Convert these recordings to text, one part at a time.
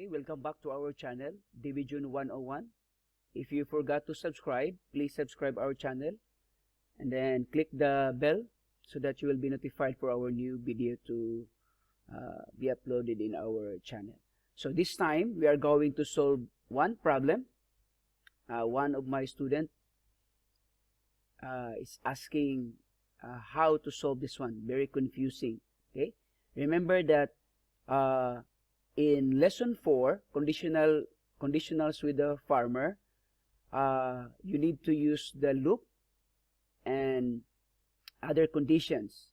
Okay, welcome back to our channel, Division 101. If you forgot to subscribe, please subscribe our channel and then click the bell so that you will be notified for our new video to be uploaded in our channel. So this time we are going to solve one problem. One of my students is asking how to solve this one. Very confusing. Okay, remember that in lesson 4, conditionals with the farmer, you need to use the loop and other conditions.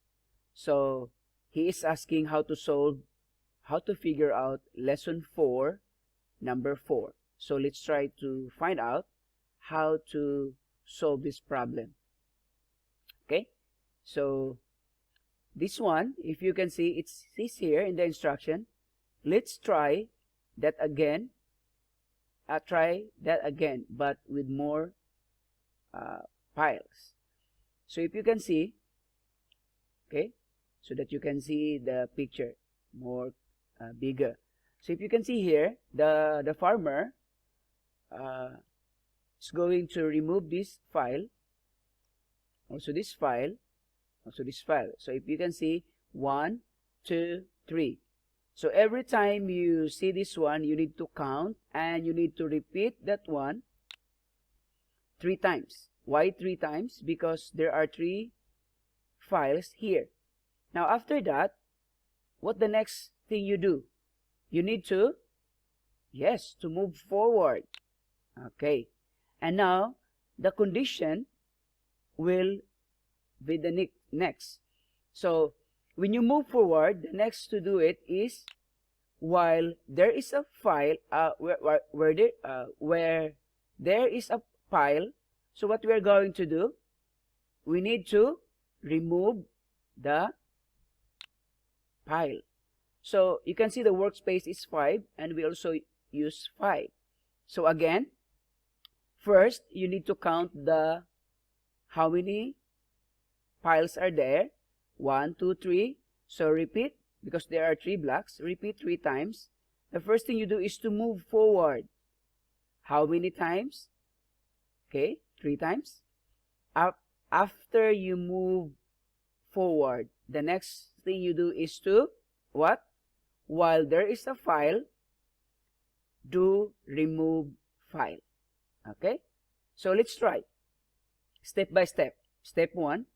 So he is asking how to figure out lesson 4, number 4. So let's try to find out how to solve this problem. Okay, so this one, if you can see, it says here in the instruction, let's try that again. But with more piles. So if you can see, okay, so that you can see the picture more bigger. So if you can see here, the farmer is going to remove this file, also this file, also this file. So if you can see 1, 2, 3. So every time you see this one, you need to count and you need to repeat that one 3 times. Why 3 times? Because there are 3 files here. Now after that, what the next thing you do? You need to, yes, to move forward. Okay. And now the condition will be the next. So when you move forward, the next to do it is while there is a file, where there is a pile. So what we are going to do, we need to remove the pile. So you can see the workspace is 5 and we also use 5. So again, first you need to count the how many piles are there. 1, 2, 3. So repeat, because there are 3 blocks, repeat 3 times. The first thing you do is to move forward. How many times? Okay, 3 times. After you move forward, the next thing you do is to, what? While there is a file, do remove file. Okay? So let's try. Step by step. Step 1.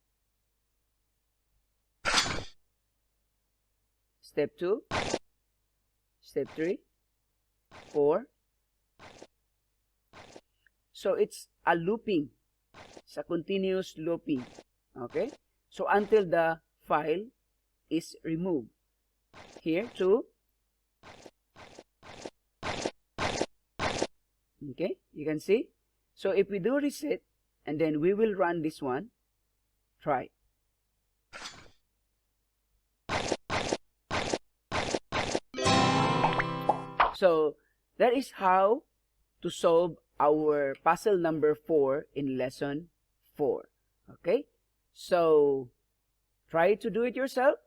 Step 2, step 3, 4. So it's a looping. It's a continuous looping. Okay? So until the file is removed. Here, 2. Okay? You can see? So if we do reset, and then we will run this one, try. So that is how to solve our puzzle number 4 in lesson 4. Okay, so try to do it yourself.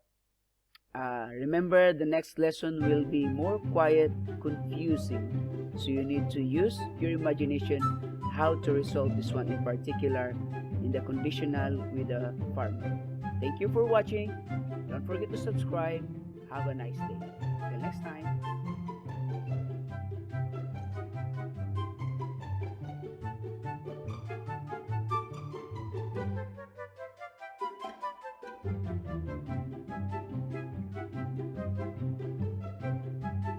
Remember, the next lesson will be more quiet, confusing. So you need to use your imagination how to resolve this one, in particular in the conditional with the farmer. Thank you for watching. Don't forget to subscribe. Have a nice day. Till next time.